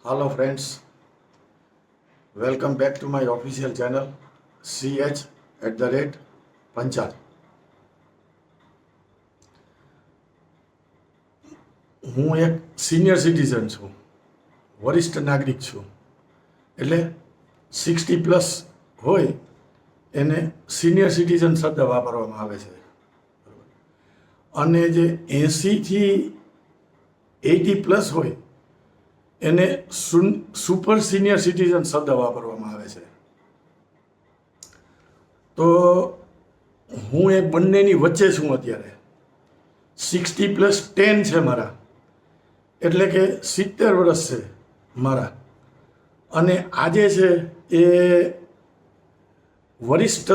Hello friends, welcome back to my official channel ch@panchal. હું એક senior citizen છું, વરિષ્ઠ નાગરિક છું. એટલે 60+ હોય એને સિનિયર સિટીઝન શબ્દ વાપરવામાં આવે છે. અને જે 80થી 80+ હોય એને સુપર સિનિયર સિટીઝન શબ્દ વાપરવામાં આવે છે. તો હું એ બંનેની વચ્ચે છું અત્યારે. 60+10 છે મારા, એટલે કે 70 વર્ષ છે મારા. અને આજે છે એ વરિષ્ઠ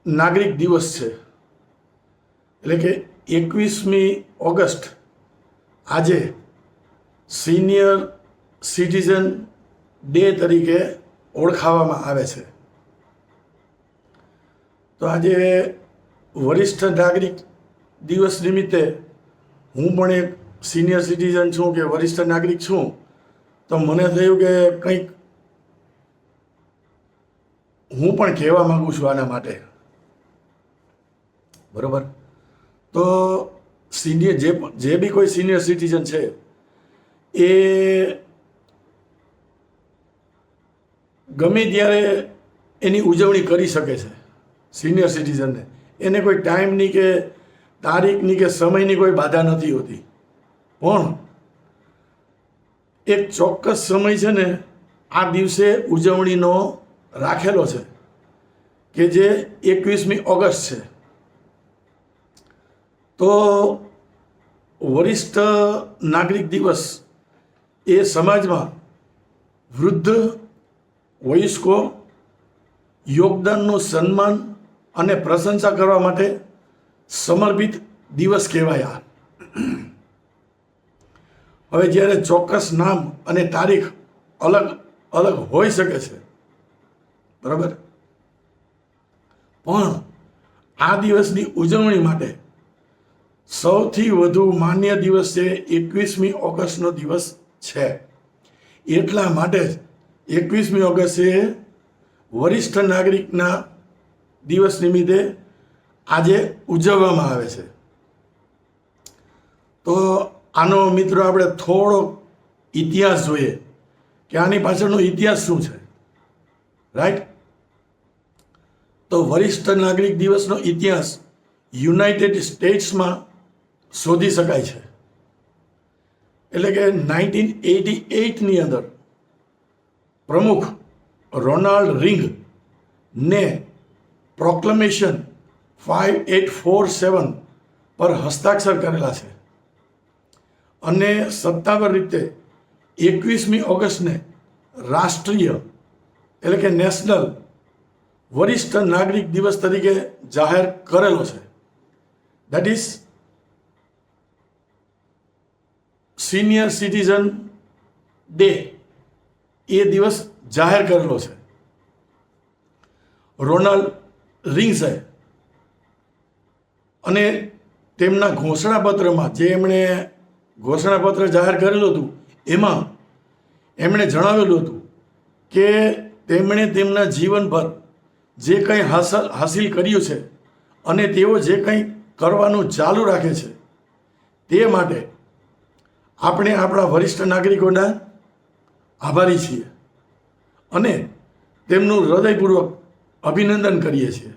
નાગરિક દિવસ છે, એટલે કે 21મી ઓગસ્ટ આજે સિનિયર સિટીઝન ડે તરીકે ઓળખાવવામાં આવે છે. તો આજે વરિષ્ઠ નાગરિક દિવસ નિમિત્તે હું પણ એક સિનિયર સિટીઝન છું કે વરિષ્ઠ નાગરિક છું, તો મને થયું કે કંઈક હું પણ કહેવા માગું છું આના માટે. બરાબર? તો સિનિયર જે બી કોઈ સિનિયર સિટીઝન છે એ ગમે ત્યારે એની ઉજવણી કરી શકે છે. સિનિયર સિટીઝનને એને કોઈ ટાઈમની કે તારીખની કે સમયની કોઈ બાધા નથી હોતી, પણ એક ચોક્કસ સમય છે ને આ દિવસે ઉજવણીનો રાખેલો છે કે જે 21મી ઓગસ્ટ છે. તો વરિષ્ઠ નાગરિક દિવસ એ સમાજમાં વૃદ્ધ વયસ્કો યોગદાનનું સન્માન અને પ્રશંસા કરવા માટે સમર્પિત દિવસ કહેવાય. હવે જ્યારે ચોક્કસ નામ અને તારીખ અલગ અલગ હોઈ શકે છે, બરાબર, પણ આ દિવસની ઉજવણી માટે સૌથી વધુ માન્ય દિવસ છે 21મી ઓગસ્ટનો દિવસ છે. એટલા માટે જ 21મી ઓગસ્ટે વરિષ્ઠ નાગરિકના દિવસ નિમિત્તે આજે ઉજવવામાં આવે છે. તો આનો મિત્રો આપણે થોડો ઇતિહાસ જોઈએ કે આની પાછળનો ઇતિહાસ શું છે, રાઈટ? તો વરિષ્ઠ નાગરિક દિવસનો ઇતિહાસ યુનાઇટેડ સ્ટેટ્સમાં શોધી શકાય છે. એટલે કે 1988ની અંદર પ્રમુખ રોનાલ્ડ રીંગ ને પ્રોક્લેમેશન 5847 પર હસ્તાક્ષર કરેલા છે. અને સત્તાવાર રીતે 21મી ઓગસ્ટને રાષ્ટ્રીય એટલે કે નેશનલ વરિષ્ઠ નાગરિક દિવસ તરીકે જાહેર કરેલો છે. That is senior citizen day, એ દિવસ જાહેર કરેલો છે રોનાલ્ડ રીંગ્સે. અને તેમના ઘોષણાપત્રમાં જે એમણે ઘોષણાપત્ર જાહેર કરેલું હતું એમાં એમણે જણાવેલું હતું કે તેમણે તેમના જીવનભર જે કંઈ હાસિલ કર્યું છે અને તેઓ જે કંઈ કરવાનું ચાલુ રાખે છે તે માટે આપણે આપણા વરિષ્ઠ નાગરિકોના આભારી છીએ અને તેમનું હૃદયપૂર્વક અભિનંદન કરીએ છીએ.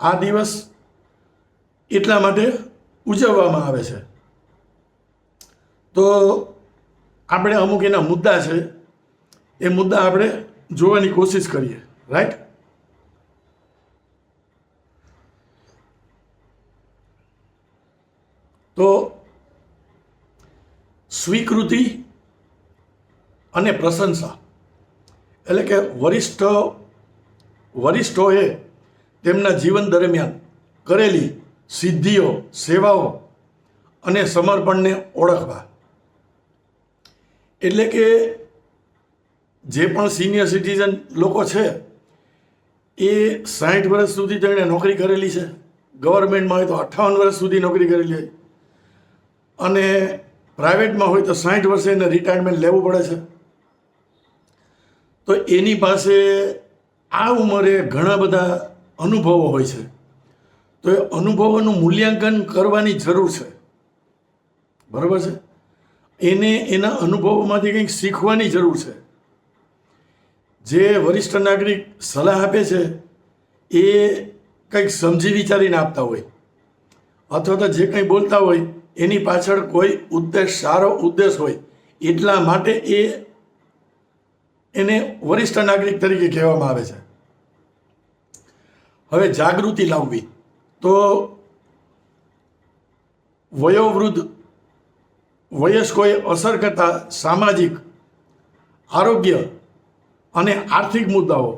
આ દિવસ એટલા માટે ઉજવવામાં આવે છે. તો આપણે અમુક એના મુદ્દા છે, એ મુદ્દા આપણે જોવાની કોશિશ કરીએ, રાઈટ? તો સ્વીકૃતિ અને પ્રશંસા, એટલે કે વરિષ્ઠોએ તેમના જીવન દરમિયાન કરેલી સિદ્ધિઓ, સેવાઓ અને સમર્પણને ઓળખવા. એટલે કે જે પણ સિનિયર સિટીઝન લોકો છે એ 60 વર્ષ સુધી તેણે નોકરી કરેલી છે. ગવર્મેન્ટમાં હોય તો 58 વર્ષ સુધી નોકરી કરેલી હોય અને પ્રાઇવેટમાં હોય તો 60 વર્ષે એને રિટાયરમેન્ટ લેવું પડે છે. તો એની પાસે આ ઉંમરે ઘણા બધા અનુભવો હોય છે, તો એ અનુભવોનું મૂલ્યાંકન કરવાની જરૂર છે. બરાબર છે? એને એના અનુભવોમાંથી કંઈક શીખવાની જરૂર છે. જે વરિષ્ઠ નાગરિક સલાહ આપે છે એ કંઈક સમજી વિચારીને આપતા હોય, અથવા તો જે કંઈ બોલતા હોય એની પાછળ કોઈ ઉદ્દેશ, સારો ઉદ્દેશ હોય, એટલા માટે એને વરિષ્ઠ નાગરિક તરીકે કહેવામાં આવે છે. હવે જાગૃતિ લાવવી, તો વયોવૃદ્ધ વયસ્કોએ અસર કરતા સામાજિક, આરોગ્ય અને આર્થિક મુદ્દાઓ,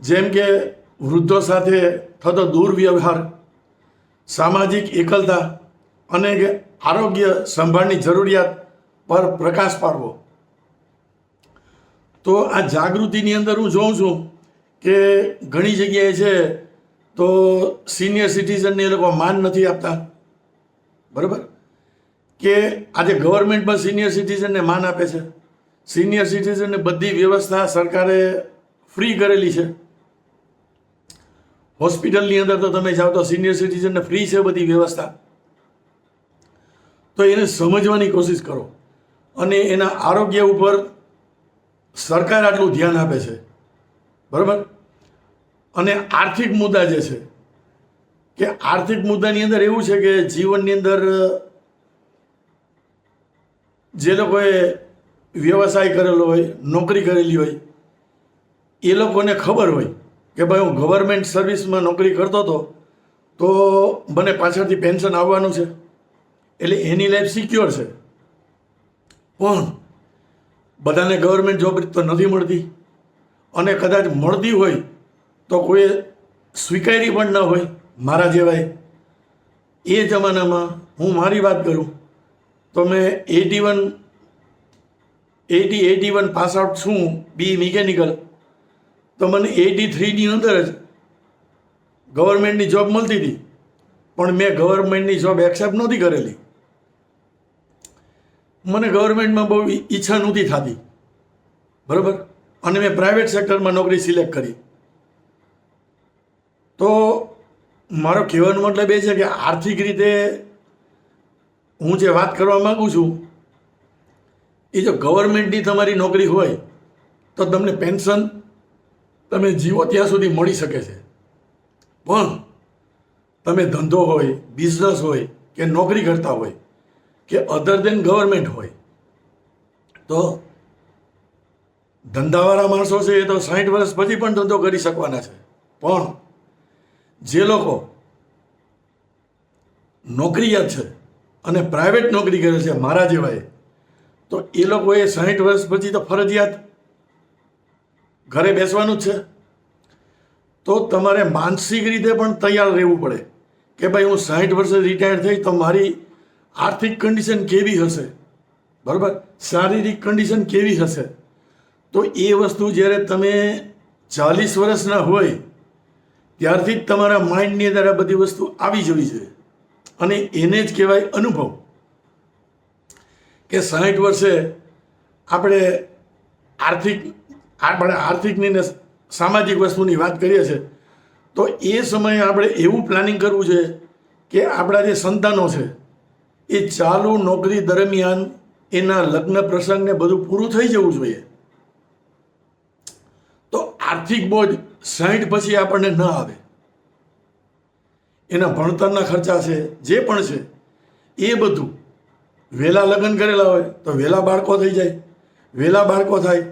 જેમ કે વૃદ્ધો સાથે થતો દુર્વ્યવહાર, સામાજિક એકલતા અને આરોગ્ય સંભાળની જરૂરિયાત પર પ્રકાશ પાડવો. તો આ જાગૃતિની અંદર હું જોઉં છું કે ઘણી જગ્યાએ છે તો સિનિયર સિટીઝનને એ લોકો માન નથી આપતા. બરાબર? કે આજે ગવર્મેન્ટમાં સિનિયર સિટીઝનને માન આપે છે. સિનિયર સિટીઝનને બધી વ્યવસ્થા સરકારે ફ્રી કરેલી છે. હોસ્પિટલની અંદર તો તમે જાઓ તો સિનિયર સિટીઝનને ફ્રી છે બધી વ્યવસ્થા. તો એને સમજવાની કોશિશ કરો. અને એના આરોગ્ય ઉપર સરકાર આટલું ધ્યાન આપે છે. બરાબર? અને આર્થિક મુદ્દા જે છે, કે આર્થિક મુદ્દાની અંદર એવું છે કે જીવનની અંદર જે લોકોએ વ્યવસાય કરેલો હોય, નોકરી કરેલી હોય, એ લોકોને ખબર હોય કે ભાઈ હું ગવર્મેન્ટ સર્વિસમાં નોકરી કરતો હતો તો મને પાછળથી પેન્શન આવવાનું છે, એટલે એની લાઈફ સિક્યોર છે. પણ બધાને ગવર્મેન્ટ જોબ તો નથી મળતી, અને કદાચ મળતી હોય તો કોઈ સ્વીકારી પણ ન હોય. મારા જેવાય એ જમાનામાં હું મારી વાત કરું તો મેં 81 પાસ આઉટ છું, BE મિકેનિકલ. તો મને 83ની અંદર જ ગવર્મેન્ટની જોબ મળતી હતી, પણ મેં ગવર્મેન્ટની જોબ એક્સેપ્ટ નહોતી કરેલી. મને ગવર્મેન્ટમાં બહુ ઈચ્છા નહોતી થતી. બરાબર? અને મેં પ્રાઇવેટ સેક્ટરમાં નોકરી સિલેક્ટ કરી. તો મારો કહેવાનો મતલબ એ છે કે આર્થિક રીતે હું જે વાત કરવા માગું છું એ જો ગવર્મેન્ટની તમારી નોકરી હોય તો તમને પેન્શન તમે જીવો ત્યાં સુધી મળી શકે છે. પણ તમે ધંધો હોય, બિઝનેસ હોય કે નોકરી કરતા હોય કે અધર દેન ગવર્મેન્ટ હોય, તો ધંધાવાળા માણસો છે એ તો 60 વર્ષ પછી પણ ધંધો કરી શકવાના છે. પણ જે લોકો નોકરીયાત છે અને પ્રાઇવેટ નોકરી કરે છે મારા જેવાએ, તો એ લોકોએ 60 વર્ષ પછી તો ફરજિયાત ઘરે બેસવાનું જ છે. તો તમારે માનસિક રીતે પણ તૈયાર રહેવું પડે કે ભાઈ હું 60 વર્ષે રિટાયર થઈ તો મારી આર્થિક કન્ડિશન કેવી હશે. બરાબર? શારીરિક કન્ડિશન કેવી હશે. તો એ વસ્તુ જ્યારે તમે 40 વર્ષના હોય ત્યારથી જ તમારા માઇન્ડની અંદર આ બધી વસ્તુ આવી જવી જોઈએ. અને એને જ કહેવાય અનુભવ. કે 60 વર્ષે આપણે આર્થિકની ને સામાજિક વસ્તુની વાત કરીએ છીએ, તો એ સમયે આપણે એવું પ્લાનિંગ કરવું જોઈએ કે આપણા જે સંતાનો છે એ ચાલુ નોકરી દરમિયાન એના લગ્ન પ્રસંગને બધું પૂરું થઈ જવું જોઈએ. તો આર્થિક બોજ 60 પછી આપણને ન આવે. એના ભણતરના ખર્ચા છે, જે પણ છે એ બધું. વહેલા લગ્ન કરેલા હોય તો વહેલા બાળકો થઈ જાય, વહેલા બાળકો થાય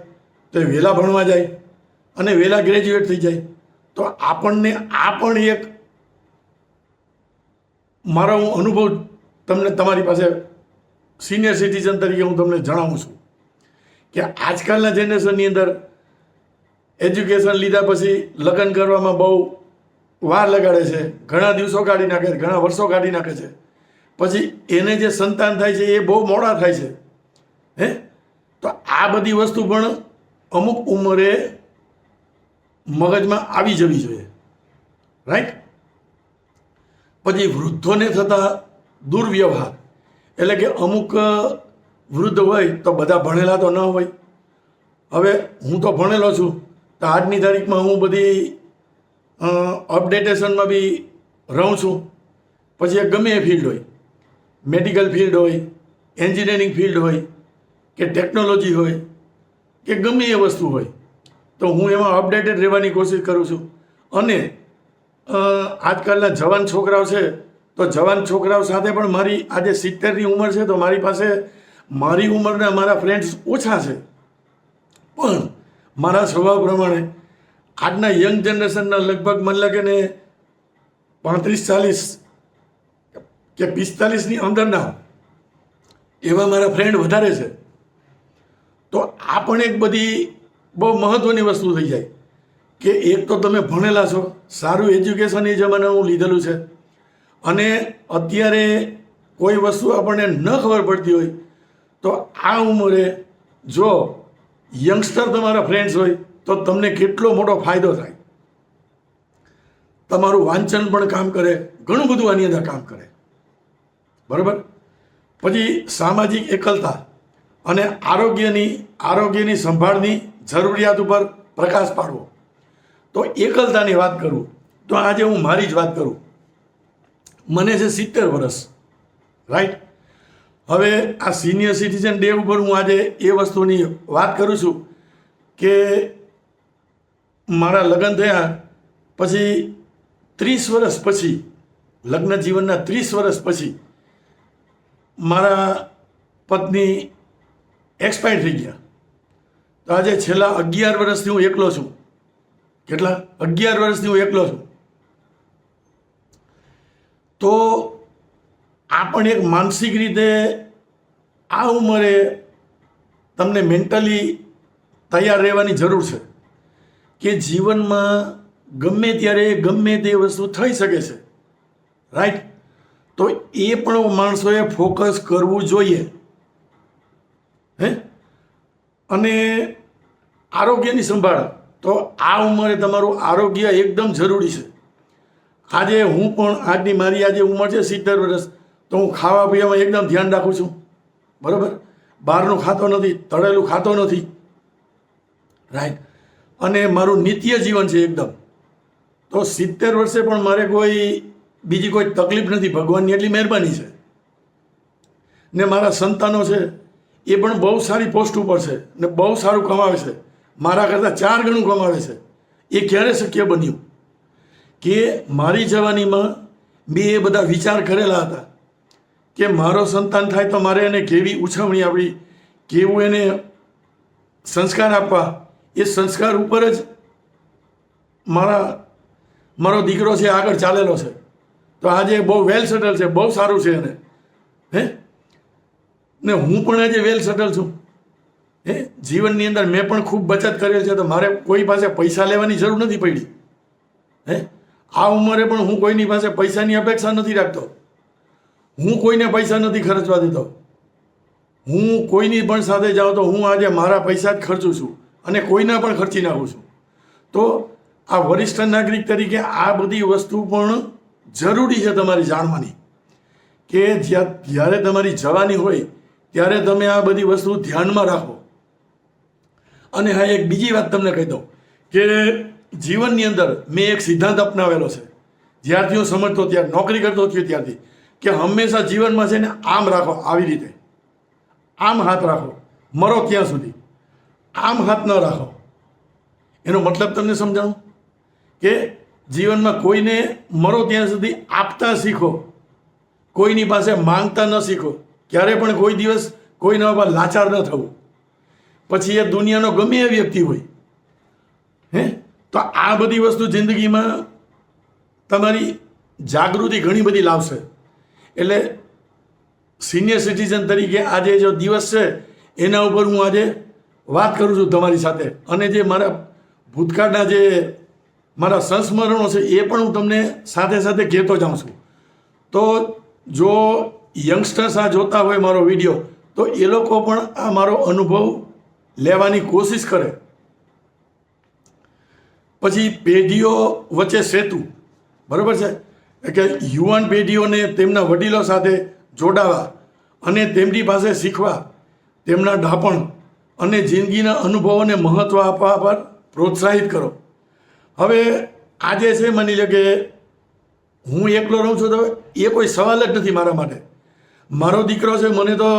તો એ વહેલા ભણવા જાય અને વહેલા ગ્રેજ્યુએટ થઈ જાય. તો આપણને આ પણ એક મારો હું અનુભવ તમને તમારી પાસે સિનિયર સિટીઝન તરીકે હું તમને જણાવું છું કે આજકાલના જનરેશનની અંદર એજ્યુકેશન લીધા પછી લગ્ન કરવામાં બહુ વાર લગાડે છે, ઘણા દિવસો કાઢી નાખે છે, ઘણા વર્ષો કાઢી નાખે છે. પછી એને જે સંતાન થાય છે એ બહુ મોડા થાય છે. તો આ બધી વસ્તુ પણ અમુક ઉંમરે મગજમાં આવી જવી જોઈએ. રાઈટ? પછી વૃદ્ધોને થતા હવે હું તો ભણેલો છું, તો આજની તારીખમાં હું બધી અપડેટેશનમાં બી રહું છું. પછી એ ગમે એ ફિલ્ડ હોય, મેડિકલ ફિલ્ડ હોય, એન્જિનિયરિંગ ફિલ્ડ હોય કે ટેકનોલોજી હોય કે ગમે એ વસ્તુ હોય, તો હું એમાં અપડેટેડ રહેવાની કોશિશ કરું છું. અને આજકાલના જવાન છોકરાઓ છે, તો જવાન છોકરાઓ સાથે પણ મારી આજે 70ની ઉંમર છે, તો મારી પાસે મારી ઉંમરના મારા ફ્રેન્ડ્સ ઓછા છે. પણ મારા સ્વભાવ પ્રમાણે આજના યંગ જનરેશનના લગભગ મને લાગે ને 35-40 કે 45ની અંદરના એવા મારા ફ્રેન્ડ વધારે છે. તો આ પણ એક બધી બહુ મહત્ત્વની વસ્તુ થઈ જાય કે એક તો તમે ભણેલા છો, સારું એજ્યુકેશન એ જમાનાનું લીધેલું છે, અને અત્યારે કોઈ વસ્તુ આપણને ન ખબર પડતી હોય તો આ ઉંમરે જો યંગસ્ટર તમારા ફ્રેન્ડ્સ હોય તો તમને કેટલો મોટો ફાયદો થાય. તમારું વાંચન પણ કામ કરે, ઘણું બધું આની અંદર કામ કરે. બરાબર. પછી સામાજિક એકલતા અને આરોગ્યની સંભાળની જરૂરિયાત ઉપર પ્રકાશ પાડવો. તો એકલતાની વાત કરું તો આજે હું મારી જ વાત કરું. મને છે 70 વર્ષ, રાઈટ. હવે આ સિનિયર સિટીઝન ડે ઉપર હું આજે એ વસ્તુની વાત કરું છું કે મારા લગ્ન થયા પછી 30 વર્ષ પછી, લગ્ન જીવનના 30 વર્ષ પછી મારા પત્ની એક્સપાયર થઈ ગયા. તો આજે છેલ્લા 11 વર્ષથી હું એકલો છું. કેટલા? 11 વર્ષથી હું એકલો છું. તો આ પણ એક માનસિક રીતે આ ઉંમરે તમને મેન્ટલી તૈયાર રહેવાની જરૂર છે કે જીવનમાં ગમે ત્યારે ગમે તે વસ્તુ થઈ શકે છે, રાઈટ. તો એ પણ માણસોએ ફોકસ કરવું જોઈએ. અને આરોગ્યની સંભાળ, તો આ ઉંમરે તમારું આરોગ્ય એકદમ જરૂરી છે. આજે હું પણ આજની મારી આજે ઉંમર છે 70 વર્ષ, તો હું ખાવા પીવામાં એકદમ ધ્યાન રાખું છું. બરાબર. બહારનું ખાતો નથી, તળેલું ખાતો નથી, રાઈટ. અને મારું નિત્ય જીવન છે એકદમ. તો 70 વર્ષે પણ મારે બીજી કોઈ તકલીફ નથી. ભગવાનની એટલી મહેરબાની છે. ને મારા સંતાનો છે એ પણ બહુ સારી પોસ્ટ ઉપર છે ને બહુ સારું કમાવે છે. મારા કરતાં 4 ગણું કમાવે છે. એ ક્યારે શક્ય બન્યું કે મારી જવાનીમાં મેં એ બધા વિચાર કરેલા હતા કે મારો સંતાન થાય તો મારે એને કેવી ઉછવણી આપવી, કેવું એને સંસ્કાર આપવા. એ સંસ્કાર ઉપર જ મારો દીકરો છે આગળ ચાલેલો છે. તો આજે બહુ વેલ સેટલ છે, બહુ સારું છે એને. ને હું પણ આજે વેલ સેટલ છું. જીવનની અંદર મેં પણ ખૂબ બચત કરેલ છે, તો મારે કોઈ પાસે પૈસા લેવાની જરૂર નથી પડી. આ ઉંમરે પણ હું કોઈની પાસે પૈસાની અપેક્ષા નથી રાખતો. હું કોઈને પૈસા નથી ખર્ચવા દેતો. હું કોઈની પણ સાથે જાઉં તો હું આજે મારા પૈસા જ ખર્ચું છું અને કોઈના પણ ખર્ચી નાખું છું. તો આ વરિષ્ઠ નાગરિક તરીકે આ બધી વસ્તુ પણ જરૂરી છે તમારી જાણવાની કે જ્યારે તમારી જવાની હોય ત્યારે તમે આ બધી વસ્તુ ધ્યાનમાં રાખો. અને હા, એક બીજી વાત તમને કહી દઉં કે જીવનની અંદર મેં એક સિદ્ધાંત અપનાવેલો છે જ્યારથી હું સમજતો ત્યારે, નોકરી કરતો થયો ત્યારથી, કે હંમેશા જીવનમાં છે ને આમ રાખો, આવી રીતે આમ હાથ રાખો, મરો ત્યાં સુધી. આમ હાથ ન રાખો. એનો મતલબ તમને સમજાવું કે જીવનમાં કોઈને મરો ત્યાં સુધી આપતા શીખો, કોઈની પાસે માંગતા ન શીખો. ક્યારે પણ કોઈ દિવસ કોઈના ઉપર લાચાર ન થવું. પછી એ દુનિયાનો ગમે એ વ્યક્તિ હોય, તો આ બધી વસ્તુ જિંદગીમાં તમારી જાગૃતિ ઘણી બધી લાવશે. એટલે સિનિયર સિટીઝન તરીકે આજે જો દિવસ છે એના ઉપર હું આજે વાત કરું છું તમારી સાથે. અને જે મારા ભૂતકાળના જે મારા સંસ્મરણો છે એ પણ હું તમને સાથે સાથે કહેતો જાઉં છું. તો જો યંગસ્ટર્સ આ જોતા હોય મારો વિડીયો, તો એ લોકો પણ આ મારો અનુભવ લેવાની કોશિશ કરે. પછી પેઢીઓ વચ્ચે સેતુ, બરાબર છે કે યુવાન પેઢીઓને તેમના વડીલો સાથે જોડાવા અને તેમની પાસે શીખવા, તેમના ડહાપણ અને જિંદગીના અનુભવોને મહત્ત્વ આપવા પર પ્રોત્સાહિત કરો. હવે આજે છે માની લો કે હું એકલો રહું છું તો એ કોઈ સવાલ જ નથી મારા માટે. મારો દીકરો છે, મને તો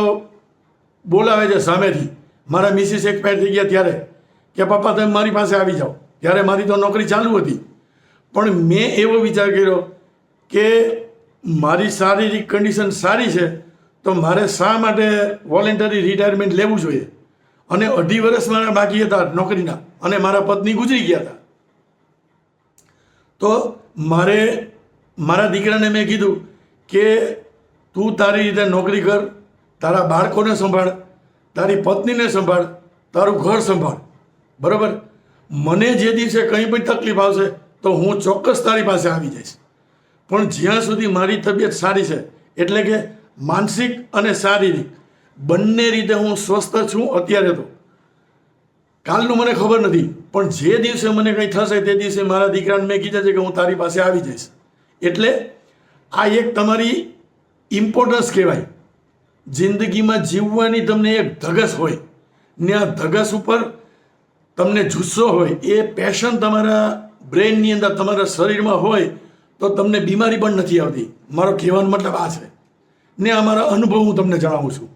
બોલાવે છે સામેથી, મારા મિસિસ એક્સપાયર થઈ ગયા ત્યારે, કે પપ્પા તમે મારી પાસે આવી જાઓ. ત્યારે મારી તો નોકરી ચાલુ હતી, પણ મેં એવો વિચાર કર્યો કે મારી શારીરિક કન્ડિશન સારી છે તો મારે શા માટે વોલેન્ટરી રિટાયરમેન્ટ લેવું જોઈએ. અને 2.5 વર્ષ મારા બાકી હતા નોકરીના, અને મારા પત્ની ગુજરી ગયા હતા. તો મારા દીકરાને મેં કીધું કે તું તારી રીતે નોકરી કર, તારા બાળકોને સંભાળ, તારી પત્નીને સંભાળ, તારું ઘર સંભાળ, બરાબર. મને જે દિવસે કંઈ પણ તકલીફ આવશે તો હું ચોક્કસ તારી પાસે આવી જઈશ. પણ જ્યાં સુધી મારી તબિયત સારી છે, એટલે કે માનસિક અને શારીરિક બંને રીતે હું સ્વસ્થ છું અત્યારે, તો કાલનું મને ખબર નથી, પણ જે દિવસે મને કંઈ થશે તે દિવસે મારા દીકરાને મેં કીધા છે કે હું તારી પાસે આવી જઈશ. એટલે આ એક તમારી ઇમ્પોર્ટન્સ કહેવાય. જિંદગીમાં જીવવાની તમને એક ધગશ હોય ને, આ ધગશ ઉપર તમને જુસ્સો હોય, એ પેશન તમારા બ્રેઇનની અંદર, તમારા શરીરમાં હોય તો તમને બીમારી પણ નથી આવતી. મારો કહેવાનો મતલબ આ છે ને, અમારા અનુભવ હું તમને જણાવું છું.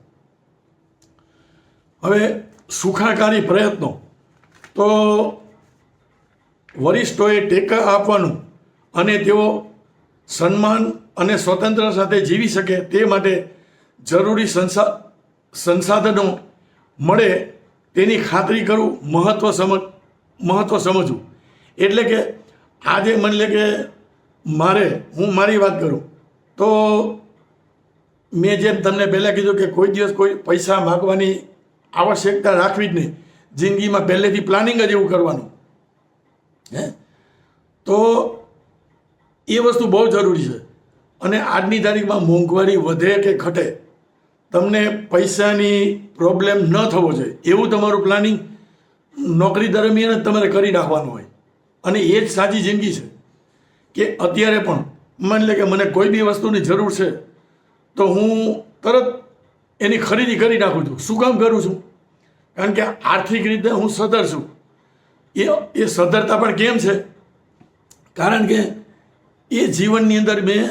હવે સુખાકારી પ્રયત્નો તો વરિષ્ઠોએ ટેકા આપવાનું અને તેઓ સન્માન અને સ્વતંત્ર સાથે જીવી શકે તે માટે જરૂરી સંસાધનો મળે તેની ખાતરી કરવું, મહત્ત્વ સમજવું. એટલે કે આજે માની લે કે હું મારી વાત કરું તો મેં જેમ તમને પહેલાં કીધું કે કોઈ દિવસ કોઈ પૈસા માગવાની આવશ્યકતા રાખવી જ નહીં. જિંદગીમાં પહેલેથી પ્લાનિંગ જ એવું કરવાનું. તો એ વસ્તુ બહુ જરૂરી છે. અને આજની તારીખમાં મોંઘવારી વધે કે ઘટે, તમને પૈસાની પ્રોબ્લેમ ન થવો જોઈએ એવું તમારું પ્લાનિંગ નોકરી દરમિયાન જ તમારે કરી નાખવાનું હોય. અને એ જ સાચી જિંદગી છે કે અત્યારે પણ માની લે કે મને કોઈ બી વસ્તુની જરૂર છે તો હું તરત એની ખરીદી કરી નાખું છું. શું કામ કરું છું? કારણ કે આર્થિક રીતે હું સદ્ધર છું. એ સદ્ધરતા પણ કેમ છે? કારણ કે એ જીવનની અંદર મેં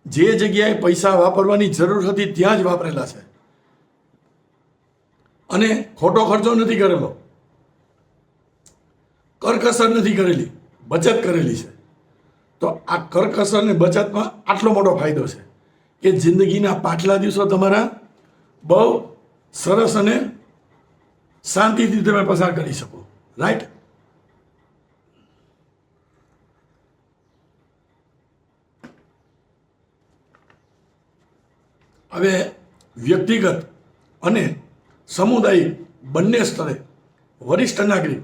જે જગ્યાએ પૈસા વાપરવાની જરૂર હતી ત્યાં જ વાપરેલા છે, અને ખોટો ખર્ચો નથી કરેલો, કરકસર નથી કરેલી, બચત કરેલી છે. તો આ કરકસર અને બચતમાં આટલો મોટો ફાયદો છે કે જિંદગીના પાછલા દિવસો તમારા બહુ સરસ અને શાંતિથી તમે પસાર કરી શકો. રાઈટ? હવે વ્યક્તિગત અને સામુદાયિક બંને સ્તરે વરિષ્ઠ નાગરિક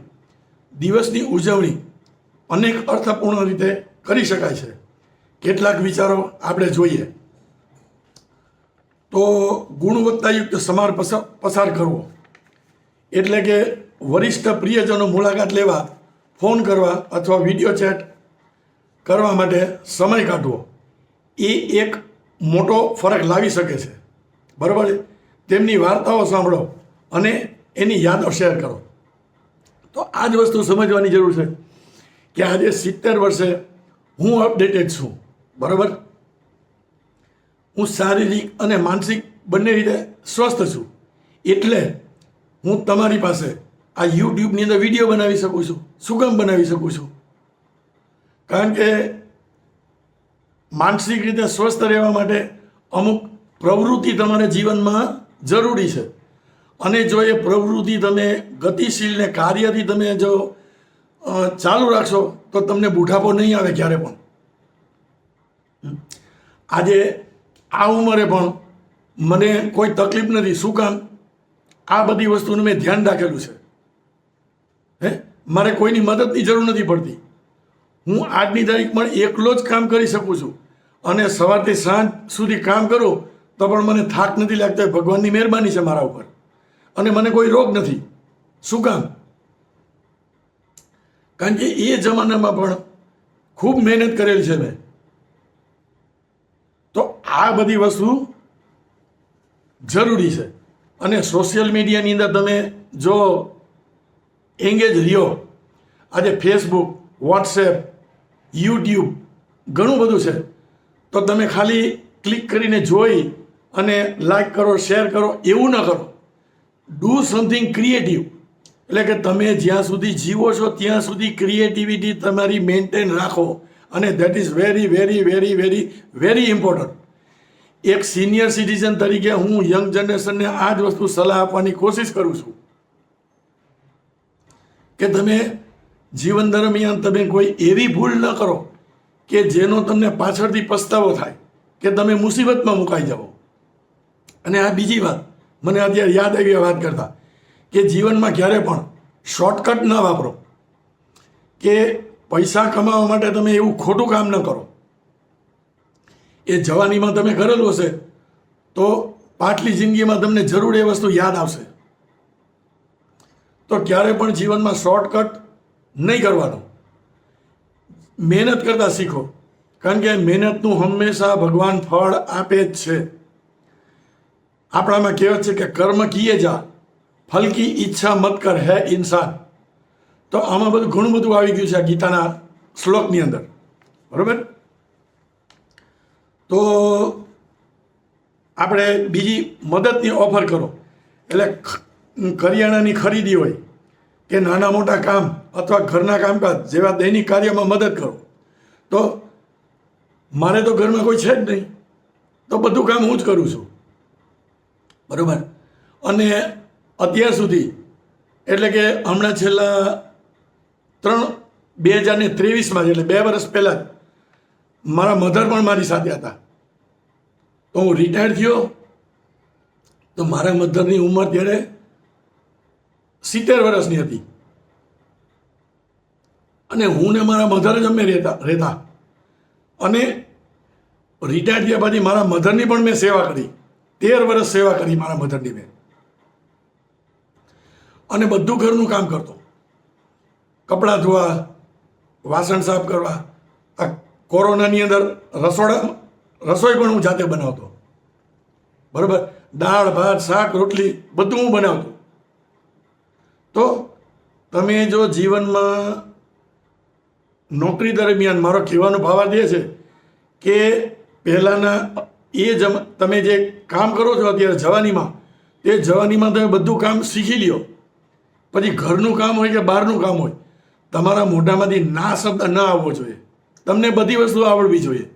દિવસની ઉજવણી અનેક અર્થપૂર્ણ રીતે કરી શકાય છે. કેટલાક વિચારો આપણે જોઈએ તો ગુણવત્તાયુક્ત સમાર પસાર કરવો, એટલે કે વરિષ્ઠ પ્રિયજનો મુલાકાત લેવા, ફોન કરવા અથવા વિડીયો ચેટ કરવા માટે સમય કાઢવો, એ એક મોટો ફરક લાવી શકે છે. બરાબર છે? તેમની વાર્તાઓ સાંભળો અને એની યાદો શેર કરો. તો આ જ વસ્તુ સમજવાની જરૂર છે કે આજે 70 વર્ષે હું અપડેટેડ છું. બરાબર? હું શારીરિક અને માનસિક બંને રીતે સ્વસ્થ છું. એટલે હું તમારી પાસે આ યુટ્યુબની અંદર વિડીયો બનાવી શકું છું. શું કામ બનાવી શકું છું? કારણ કે માનસિક રીતે સ્વસ્થ રહેવા માટે અમુક પ્રવૃત્તિ તમારા જીવનમાં જરૂરી છે. અને જો એ પ્રવૃત્તિ તમે ગતિશીલ ને કાર્યથી તમે જો ચાલુ રાખશો તો તમને બુઢાપો નહીં આવે ક્યારે પણ. આજે આ ઉંમરે પણ મને કોઈ તકલીફ નથી. શું કામ? આ બધી વસ્તુનું મેં ધ્યાન રાખેલું છે. મારે કોઈની મદદની જરૂર નથી પડતી. હું આજની તારીખમાં એકલો જ કામ કરી શકું છું, અને સવારથી સાંજ સુધી કામ કરું તો પણ મને થાક નથી લાગતો. ભગવાનની મહેરબાની છે મારા ઉપર. અને મને કોઈ રોગ નથી. શું કામ? કારણ કે એ જમાનામાં પણ ખૂબ મહેનત કરેલી છે મેં. તો આ બધી વસ્તુ જરૂરી છે. અને સોશિયલ મીડિયાની અંદર તમે જો એંગેજ રહ્યો, આજે ફેસબુક, વોટ્સએપ, યુટ્યુબ ઘણું બધું છે, તો તમે ખાલી ક્લિક કરીને જોઈ અને લાઈક કરો, શેર કરો એવું ન કરો. Do something creative. એટલે કે તમે જ્યાં સુધી જીવો છો ત્યાં સુધી ક્રિએટિવિટી તમારી મેન્ટેન રાખો, અને that is very very very very very important. એક સિનિયર સિટીઝન તરીકે હું યંગ જનરેશનને આ જ વસ્તુ સલાહ આપવાની કોશિશ કરું છું કે તમે જીવન દરમિયાન તમે કોઈ એવી ભૂલ ન કરો કે જેનો તમને પાછળથી પસ્તાવો થાય, કે તમે મુસીબતમાં મુકાઈ જાઓ. અને આ બીજી વાત મને અત્યારે યાદ આવી વાત કરતા, કે જીવનમાં ક્યારે પણ શોર્ટકટ ન વાપરો, કે પૈસા કમાવા માટે તમે એવું ખોટું કામ ન કરો. એ જવાનીમાં તમે કરેલું હશે તો પાછલી જિંદગીમાં તમને જરૂર એ વસ્તુ યાદ આવશે. તો ક્યારે પણ જીવનમાં શોર્ટકટ નહીં કરવાનું. મહેનત કરતા શીખો, કારણ કે મહેનતનું હંમેશા ભગવાન ફળ આપે જ છે. આપણામાં કહેવત છે કે કર્મ કિએ જા, ફલ કી ઈચ્છા મત કર હે ઇન્સાન. તો આમાં બધું ઘણું બધું આવી ગયું છે આ ગીતાના શ્લોકની અંદર, બરાબર. તો આપણે બીજી મદદની ઓફર કરો, એટલે કરિયાણાની ખરીદી હોય કે નાના મોટા કામ અથવા ઘરના કામકાજ જેવા દૈનિક કાર્યમાં મદદ કરો. તો મારે તો ઘરમાં કોઈ છે જ નહીં, તો બધું કામ હું જ કરું છું, બરાબર. અને અત્યાર સુધી એટલે કે હમણાં છેલ્લા 2023માં એટલે 2 વર્ષ પહેલાં જ મારા મધર પણ મારી સાથે હતા. તો હું રિટાયર થયો તો મારા મધરની ઉંમર ત્યારે 70 વર્ષની હતી, અને હું ને મારા મધર જ અમે રહેતા. અને રિટાયર થયા પછી મારા મધરની પણ મેં સેવા કરી, 13 વર્ષ સેવા કરી મારા મધરની મેં. અને બધું ઘરનું કામ કરતો, કપડાં ધોવા, વાસણ સાફ કરવા. આ કોરોનાની અંદર રસોઈ પણ હું જાતે બનાવતો, બરાબર. દાળ ભાત શાક રોટલી બધું હું બનાવતો. તો તમે જો જીવનમાં નોકરી દરમિયાન, મારો કહેવાનો ભાવાર્થ એ છે કે પહેલાંના તમે જે કામ કરો છો અત્યારે જવાનીમાં, તે જવાનીમાં તમે બધું કામ શીખી લ્યો. પછી ઘરનું કામ હોય કે બહારનું કામ હોય, તમારા મોઢામાંથી ના શબ્દ ન આવવો જોઈએ, તમને બધી વસ્તુ આવડવી જોઈએ.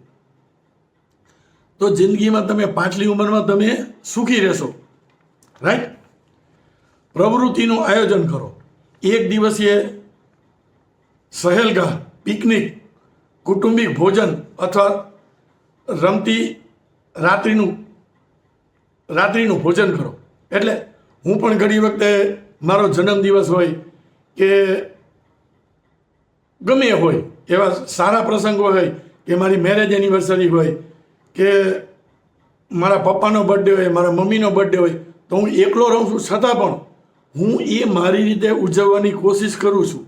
તો જિંદગીમાં તમે પાછલી ઉંમરમાં તમે સુખી રહેશો, રાઈટ. પ્રવૃત્તિનું આયોજન કરો. એક દિવસીય સહેલગાહ, પિકનિક, કૌટુંબિક ભોજન અથવા રમતી રાત્રિનું ભોજન કરો. એટલે હું પણ ઘણી વખતે મારો જન્મદિવસ હોય કે ગમે હોય, એવા સારા પ્રસંગો હોય, કે મારી મેરેજ એનિવર્સરી હોય, કે મારા પપ્પાનો બર્થડે હોય, મારા મમ્મીનો બર્થડે હોય, તો હું એકલો રહું છું છતાં પણ હું એ મારી રીતે ઉજવવાની કોશિશ કરું છું,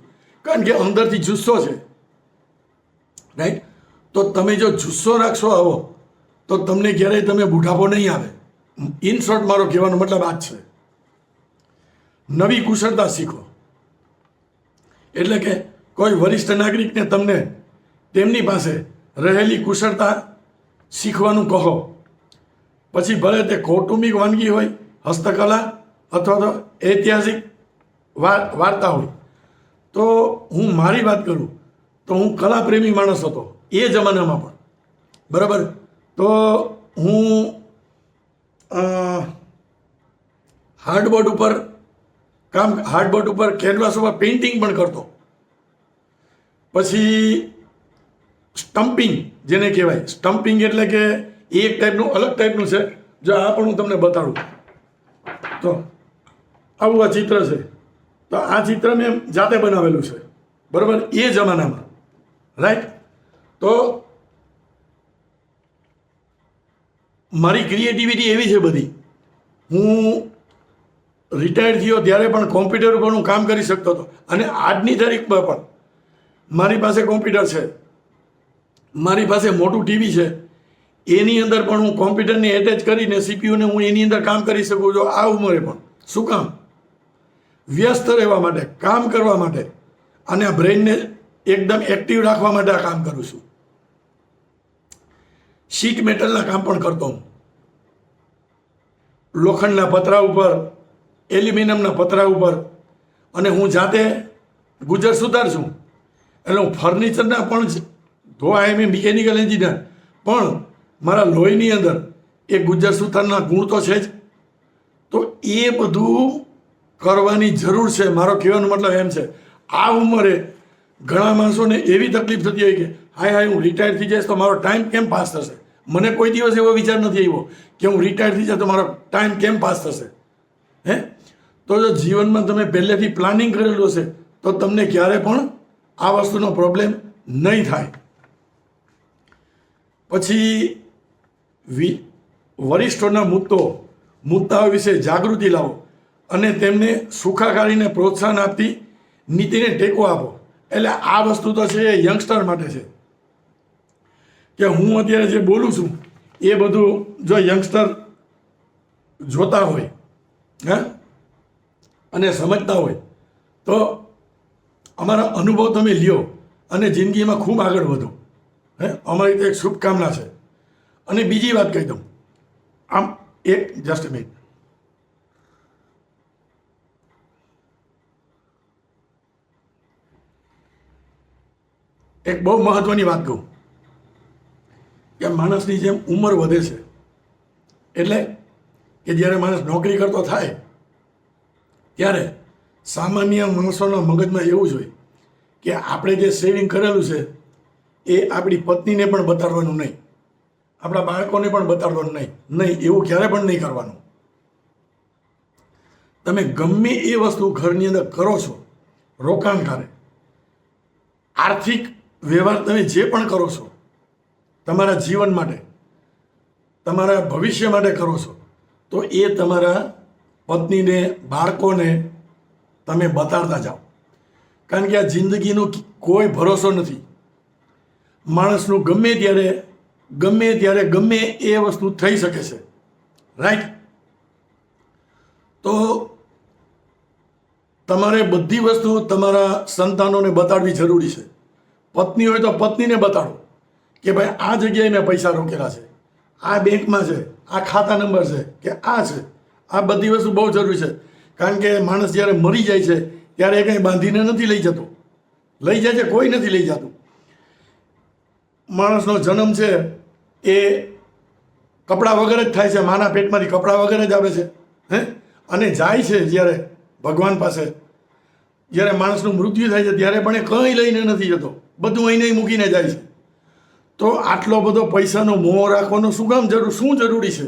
કારણ કે અંદરથી જુસ્સો છે, રાઈટ. તો તમે જો જુસ્સો રાખશો આવો, તો તમને ક્યારેય તમે બુઢાપો નહીં આવે. ઇન શોર્ટ મારો કહેવાનો મતલબ આ જ છે. નવી કુશળતા શીખો, એટલે કે કોઈ વરિષ્ઠ નાગરિકને તમને તેમની પાસે રહેલી કુશળતા શીખવાનું કહો. પછી ભલે તે કૌટુંબિક વાનગી હોય, હસ્તકલા અથવા તો ઐતિહાસિક વાર્તા હોય. તો હું મારી વાત કરું તો હું કલાપ્રેમી માણસ હતો એ જમાનામાં પણ, બરાબર. તો હું હાર્ડબોર્ડ ઉપર કેનવાસ ઉપર પેઇન્ટિંગ પણ કરતો. પછી સ્ટમ્પિંગ જેને કહેવાય, સ્ટમ્પિંગ એટલે કે એક ટાઈપનું અલગ ટાઈપનું છે. જો આ પણ હું તમને બતાડું તો આવું આ ચિત્ર છે. તો આ ચિત્ર મેં જાતે બનાવેલું છે, બરાબર, એ જમાનામાં, રાઈટ. તો મારી ક્રિએટિવિટી એવી છે બધી. હું રિટાયર થયો ત્યારે પણ કોમ્પ્યુટર ઉપર હું કામ કરી શકતો હતો, અને આજની તારીખમાં પણ મારી પાસે કોમ્પ્યુટર છે, મારી પાસે મોટું ટીવી છે. એની અંદર પણ હું કોમ્પ્યુટરને એટેચ કરીને સીપીયુને હું એની અંદર કામ કરી શકું છું આ ઉંમરે પણ. શું કામ? વ્યસ્ત રહેવા માટે, કામ કરવા માટે અને આ બ્રેઇનને એકદમ એક્ટિવ રાખવા માટે આ કામ કરું છું. શીટ મેટલના કામ પણ કરતો હું. લોખંડના પતરા ઉપર, એલ્યુમિનિયમના પતરા ઉપર, અને હું જાતે ગુજર સુધાર છું. એટલે હું ફર્નિચરના પણ ધો આઈ એમ એ મિકેનિકલ એન્જિનિયર, પણ મારા લોહીની અંદર એ ગુજર સુથારના ગુણ તો છે જ. તો એ બધું કરવાની જરૂર છે. મારો કહેવાનો મતલબ એમ છે, આ ઉંમરે ઘણા માણસોને એવી તકલીફ થતી હોય કે હાય હું રિટાયર થઈ જઈશ તો મારો ટાઈમ કેમ પાસ થશે. મને કોઈ દિવસ એવો વિચાર નથી આવ્યો કે હું રિટાયર થઈ જાય તો મારો ટાઈમ કેમ પાસ થશે. તો જો જીવનમાં તમે પહેલેથી પ્લાનિંગ કરેલું હશે તો તમને ક્યારે પણ આ વસ્તુનો પ્રોબ્લેમ નહીં થાય. પછી વરિષ્ઠોના મુદ્દાઓ વિશે જાગૃતિ લાવો અને તેમને સુખાકારીને પ્રોત્સાહન આપતી નીતિને ટેકો આપો. એટલે આ વસ્તુ તો છે એ યંગસ્ટર માટે છે કે હું અત્યારે જે બોલું છું એ બધું જો યંગસ્ટર જોતા હોય અને સમજતા હોય તો અમારા અનુભવ તમે લ્યો અને જિંદગીમાં ખૂબ આગળ વધો. અમારી તો એક શુભકામના છે. અને બીજી વાત કહી દઉં, આમ એક જસ્ટ મિનિટ, એક બહુ મહત્વની વાત કહું કે માણસની જેમ ઉંમર વધે છે એટલે કે જ્યારે માણસ નોકરી કરતો થાય ત્યારે સામાન્ય માણસોના મગજમાં એવું જ હોય કે આપણે જે સેવિંગ કરેલું છે એ આપણી પત્નીને પણ બતાડવાનું નહીં, આપણા બાળકોને પણ બતાડવાનું નહીં. એવું ક્યારે પણ નહીં કરવાનું. તમે ગમે એ વસ્તુ ઘરની અંદર કરો છો, રોકાણકારે આર્થિક વ્યવહાર તમે જે પણ કરો છો તમારા જીવન માટે, તમારા ભવિષ્ય માટે કરો છો, તો એ તમારા પત્નીને, બાળકોને તમે બતાડતા જાઓ. કારણ કે આ જિંદગીનો કોઈ ભરોસો નથી. માણસનું ગમે ત્યારે ગમે એ વસ્તુ થઈ શકે છે. રાઈટ? તો તમારે બધી વસ્તુ તમારા સંતાનોને બતાડવી જરૂરી છે. પત્ની હોય તો પત્નીને બતાડો કે ભાઈ આ જગ્યાએ મેં પૈસા રોકેલા છે, આ બેંકમાં છે, આ ખાતા નંબર છે કે આ છે. આ બધી વસ્તુ બહુ જરૂરી છે. કારણ કે માણસ જ્યારે મરી જાય છે ત્યારે એ કંઈ બાંધીને નથી લઈ જતો. લઈ જાય છે કોઈ નથી લઈ જતું. માણસનો જન્મ છે એ કપડાં વગર જ થાય છે, માના પેટમાંથી કપડાં વગર જ આવે છે. અને જાય છે જ્યારે ભગવાન પાસે, જ્યારે માણસનું મૃત્યુ થાય છે ત્યારે પણ એ કંઈ લઈને નથી જતો, બધું અહીં મૂકીને જાય છે. તો આટલો બધો પૈસાનો મોહ રાખવાનો શું કામ શું જરૂરી છે?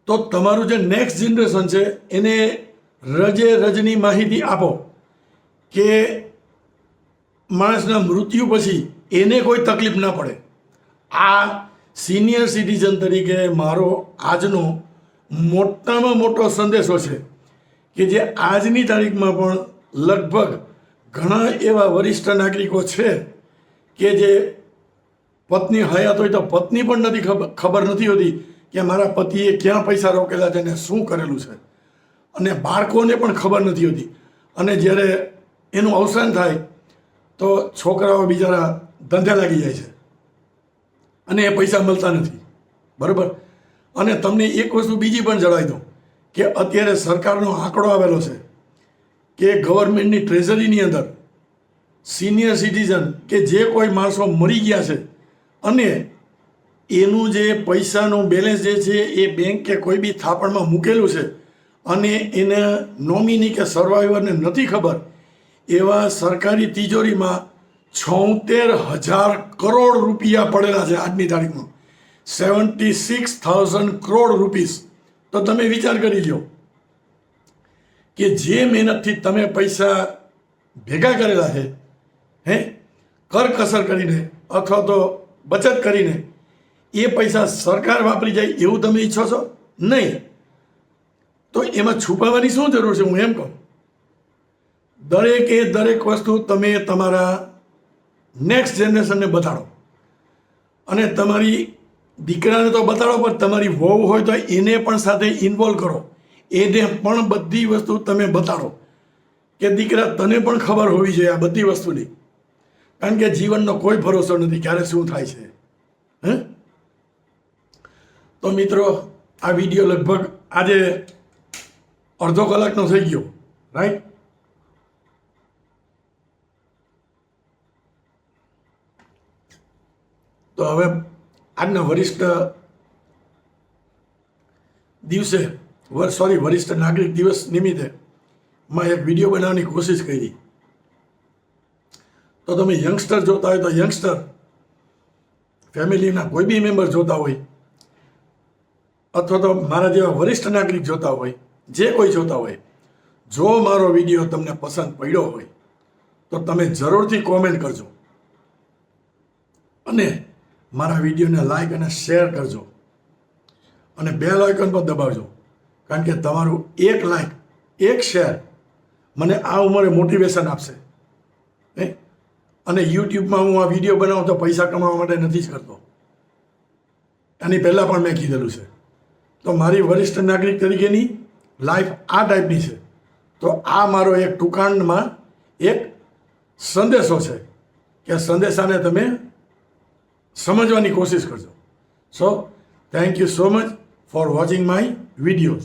તો તમારું જે નેક્સ્ટ જનરેશન છે એને રજની માહિતી આપો કે માણસના મૃત્યુ પછી એને કોઈ તકલીફ ના પડે. આ સિનિયર સિટીઝન તરીકે મારો આજનો મોટામાં મોટો સંદેશો છે કે જે આજની તારીખમાં પણ લગભગ ઘણા એવા વરિષ્ઠ નાગરિકો છે કે જે પત્ની હયાત હોય તો પત્ની પણ નથી ખબર નથી હોતી કે મારા પતિએ ક્યાં પૈસા રોકેલા છે અને શું કરેલું છે. અને બાળકોને પણ ખબર નથી હોતી. અને જ્યારે એનું અવસાન થાય તો છોકરાઓ બિચારા ધંધે લાગી જાય છે અને એ પૈસા મળતા નથી. બરાબર? અને તમને એક વસ્તુ બીજી પણ જણાવી દઉં કે અત્યારે સરકારનો આંકડો આવેલો છે કે ગવર્મેન્ટની ટ્રેઝરીની અંદર સિનિયર સિટીઝન કે જે કોઈ માણસો મરી ગયા છે અને એનું જે પૈસાનું બેલેન્સ જે છે એ બેંક કે કોઈ બી થાપણમાં મૂકેલું છે અને એને નોમિની કે સર્વાઈવરને નથી ખબર, એવા સરકારી તિજોરીમાં 76,000 કરોડ રૂપિયા પડેલા છે આજની તારીખમાં. 76,000 કરોડ રૂપીસ. તો તમે વિચાર કરી લો કે જે મહેનતથી તમે પૈસા ભેગા કરેલા છે, કરકસર કરીને અથવા તો બચત કરીને, એ પૈસા સરકાર વાપરી જાય એવું તમે ઈચ્છો છો? નહીં. તો એમાં છુપાવવાની શું જરૂર છે? હું એમ કહું, દરેક વસ્તુ તમે તમારા નેક્સ્ટ જનરેશનને બતાડો. અને તમારી દીકરાને તો બતાડો, પણ તમારી વહુ હોય તો એને પણ સાથે ઇન્વોલ્વ કરો, એને પણ બધી વસ્તુ તમે બતાડો કે દીકરા તને પણ ખબર હોવી જોઈએ આ બધી વસ્તુની, કારણ કે જીવનનો કોઈ ભરોસો નથી ક્યારે શું થાય છે. હે તો મિત્રો, આ વિડીયો લગભગ આજે અડધો કલાકનો થઈ ગયો, રાઈટ? તો હવે આજના વરિષ્ઠ નાગરિક દિવસ નિમિત્તે માં એક વિડીયો બનાવવાની કોશિશ કરી. તો તમે યંગસ્ટર જોતા હોય તો યંગસ્ટર, ફેમિલીના કોઈ બી મેમ્બર જોતા હોય, અથવા તો મારા જેવા વરિષ્ઠ નાગરિક જોતા હોય, જે કોઈ જોતા હોય, જો મારો વિડીયો તમને પસંદ પડ્યો હોય તો તમે જરૂરથી કોમેન્ટ કરજો અને મારા વિડીયોને લાઈક અને શેર કરજો અને બેલ આઇકન પર દબાવજો, કારણ કે તમારું એક લાઈક, એક શેર મને આ ઉંમરે મોટિવેશન આપશે. અને યુટ્યુબમાં હું આ વિડીયો બનાવું તો પૈસા કમાવા માટે નથી જ કરતો, આની પહેલાં પણ મેં કીધેલું છે. તો મારી વરિષ્ઠ નાગરિક તરીકેની લાઈફ આ ટાઈપની છે. તો આ મારો એક ટૂંકાણમાં એક સંદેશો છે કે સંદેશાને તમે સમજવાની કોશિશ કરજો. So thank you so much for watching my videos.